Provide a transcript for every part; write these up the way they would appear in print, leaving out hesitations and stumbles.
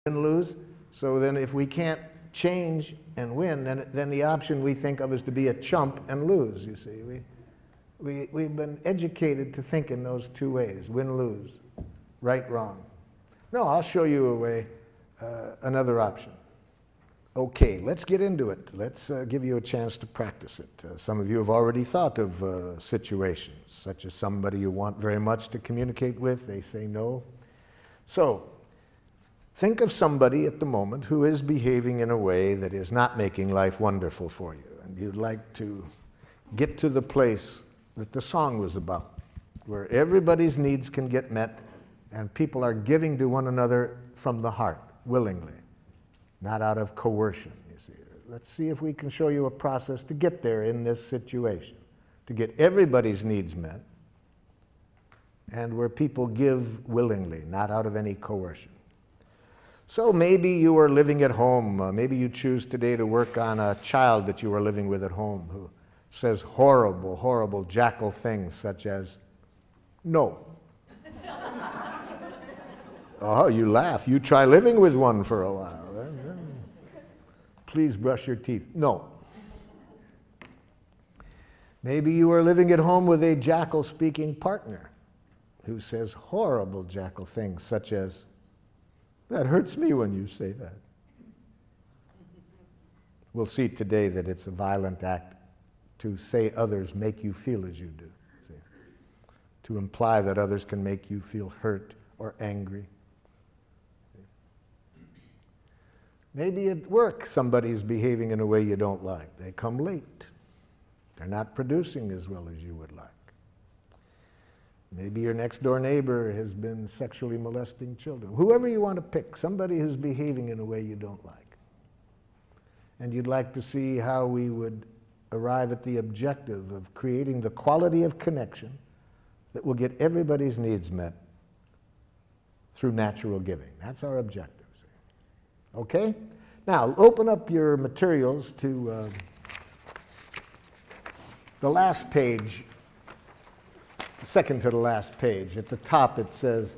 and lose. So then if we can't change and win, then the option we think of is to be a chump and lose, you see. We've been educated to think in those two ways, win, lose, right, wrong. No, I'll show you a way, another option. Okay, let's get into it. Let's give you a chance to practice it. Some of you have already thought of situations, such as somebody you want very much to communicate with, they say no. So, think of somebody at the moment who is behaving in a way that is not making life wonderful for you, and you'd like to get to the place that the song was about, where everybody's needs can get met and people are giving to one another from the heart, willingly, not out of coercion, you see. Let's see if we can show you a process to get there in this situation, to get everybody's needs met, and where people give willingly, not out of any coercion. So maybe you are living at home. Maybe you choose today to work on a child that you are living with at home who says horrible, horrible jackal things such as, no. Oh, you laugh. You try living with one for a while. Please brush your teeth. No. Maybe you are living at home with a jackal-speaking partner who says horrible jackal things such as, that hurts me when you say that. We'll see today that it's a violent act to say others make you feel as you do. See? To imply that others can make you feel hurt or angry. Maybe at work somebody's behaving in a way you don't like. They come late. They're not producing as well as you would like. Maybe your next door neighbor has been sexually molesting children. Whoever you want to pick, somebody who's behaving in a way you don't like. And you'd like to see how we would arrive at the objective of creating the quality of connection that will get everybody's needs met through natural giving. That's our objective. See? Okay? Now, open up your materials to the last page. Second to the last page. At the top it says,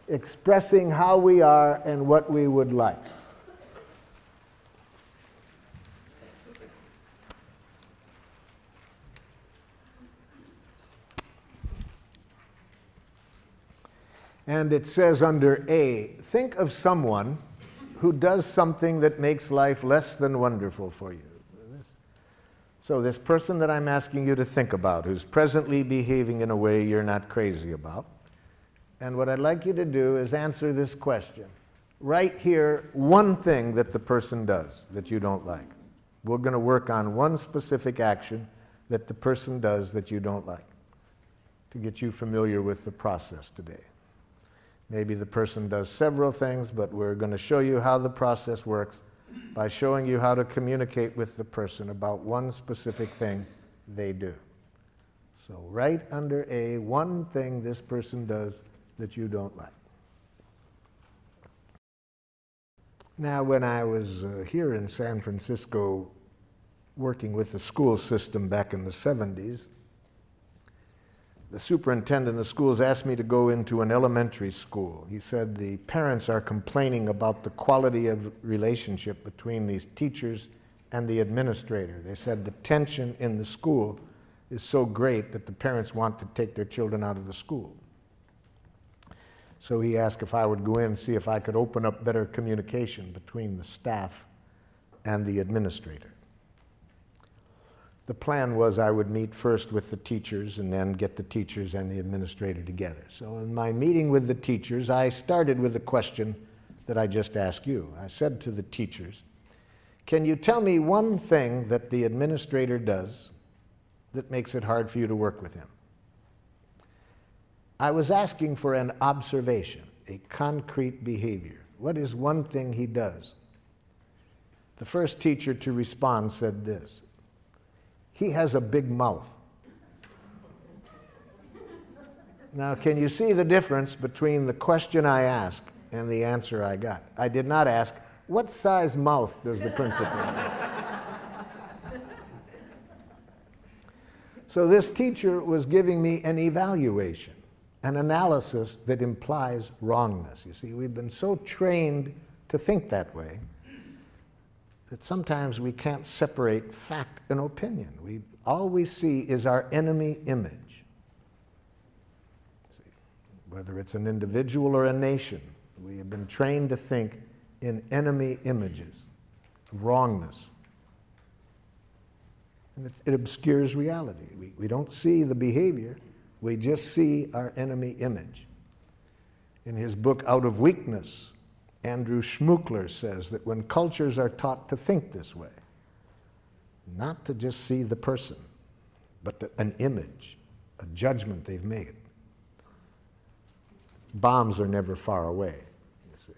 expressing how we are and what we would like. And it says under A, think of someone who does something that makes life less than wonderful for you. So this person that I'm asking you to think about, who's presently behaving in a way you're not crazy about, and what I'd like you to do is answer this question. Write here one thing that the person does that you don't like. We're going to work on one specific action that the person does that you don't like to get you familiar with the process today. Maybe the person does several things, but we're going to show you how the process works by showing you how to communicate with the person about one specific thing they do. So write under A, one thing this person does that you don't like. Now, when I was here in San Francisco working with the school system back in the 70s, the superintendent of schools asked me to go into an elementary school. He said the parents are complaining about the quality of relationship between these teachers and the administrator. They said the tension in the school is so great that the parents want to take their children out of the school. So he asked if I would go in and see if I could open up better communication between the staff and the administrator. The plan was I would meet first with the teachers and then get the teachers and the administrator together. So in my meeting with the teachers, I started with the question that I just asked you. I said to the teachers, can you tell me one thing that the administrator does that makes it hard for you to work with him? I was asking for an observation, a concrete behavior. What is one thing he does? The first teacher to respond said this: he has a big mouth. Now, can you see the difference between the question I asked and the answer I got? I did not ask, what size mouth does the principal have? So this teacher was giving me an evaluation, an analysis that implies wrongness. You see, we've been so trained to think that way, that sometimes we can't separate fact and opinion. All we see is our enemy image. See, whether it's an individual or a nation, we have been trained to think in enemy images, wrongness. And it obscures reality. We don't see the behavior, we just see our enemy image. In his book, Out of Weakness, Andrew Schmookler says that when cultures are taught to think this way, not to just see the person, but an image, a judgment they've made, bombs are never far away, you see.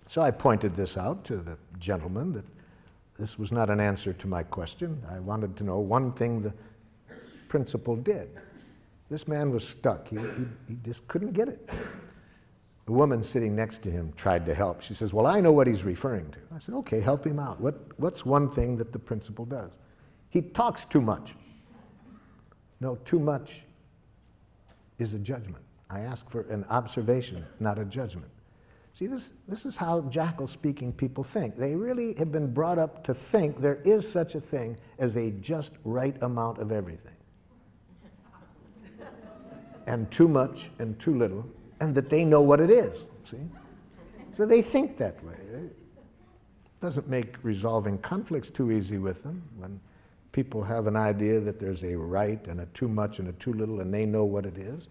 So I pointed this out to the gentleman, that this was not an answer to my question. I wanted to know one thing the principal did. This man was stuck. He just couldn't get it. The woman sitting next to him tried to help. She says, well, I know what he's referring to. I said, okay, help him out. What's one thing that the principal does? He talks too much. No, too much is a judgment. I ask for an observation, not a judgment. See, this is how jackal-speaking people think. They really have been brought up to think there is such a thing as a just right amount of everything. And too much and too little, and that they know what it is, see? So they think that way. It doesn't make resolving conflicts too easy with them when people have an idea that there's a right and a too much and a too little, and they know what it is.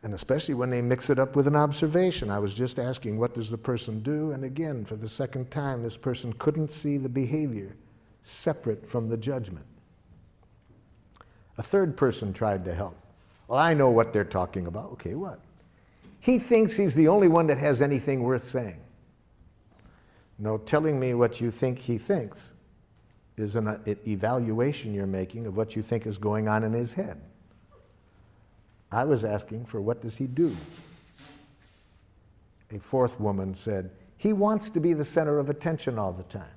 And especially when they mix it up with an observation. I was just asking, what does the person do? And again, for the second time, this person couldn't see the behavior separate from the judgment. A third person tried to help. Well, I know what they're talking about. Okay, what? He thinks he's the only one that has anything worth saying. No, telling me what you think he thinks is an evaluation you're making of what you think is going on in his head. I was asking for what does he do? A fourth woman said, he wants to be the center of attention all the time.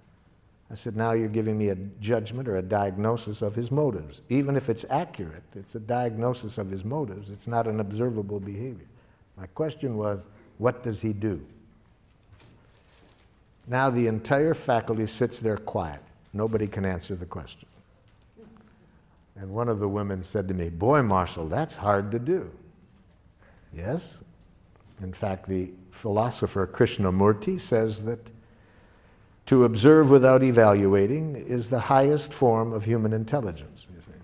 I said, now you're giving me a judgment or a diagnosis of his motives. Even if it's accurate, it's a diagnosis of his motives. It's not an observable behavior. My question was, what does he do? Now the entire faculty sits there quiet. Nobody can answer the question. And one of the women said to me, boy, Marshall, that's hard to do. Yes. In fact, the philosopher Krishnamurti says that to observe without evaluating is the highest form of human intelligence, you see.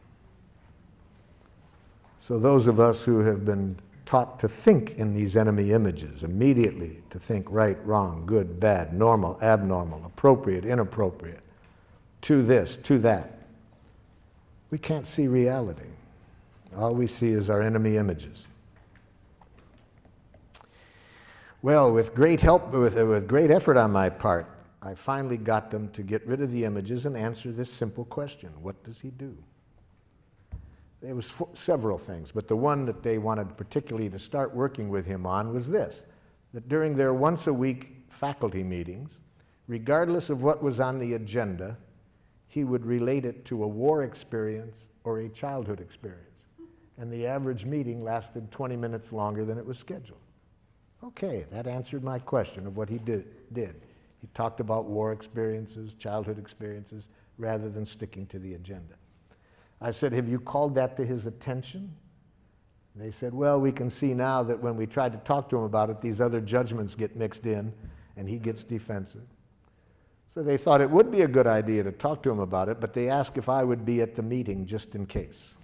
So those of us who have been taught to think in these enemy images, immediately to think right, wrong, good, bad, normal, abnormal, appropriate, inappropriate, to this, to that, we can't see reality. All we see is our enemy images. Well, with great help, with great effort on my part, I finally got them to get rid of the images and answer this simple question: what does he do? There was several things, but the one that they wanted particularly to start working with him on was this: that during their once-a-week faculty meetings, regardless of what was on the agenda, he would relate it to a war experience or a childhood experience. And the average meeting lasted 20 minutes longer than it was scheduled. Okay, that answered my question of what he did. He talked about war experiences, childhood experiences, rather than sticking to the agenda. I said, have you called that to his attention? They said, well, we can see now that when we tried to talk to him about it, these other judgments get mixed in, and he gets defensive. So they thought it would be a good idea to talk to him about it, but they asked if I would be at the meeting just in case.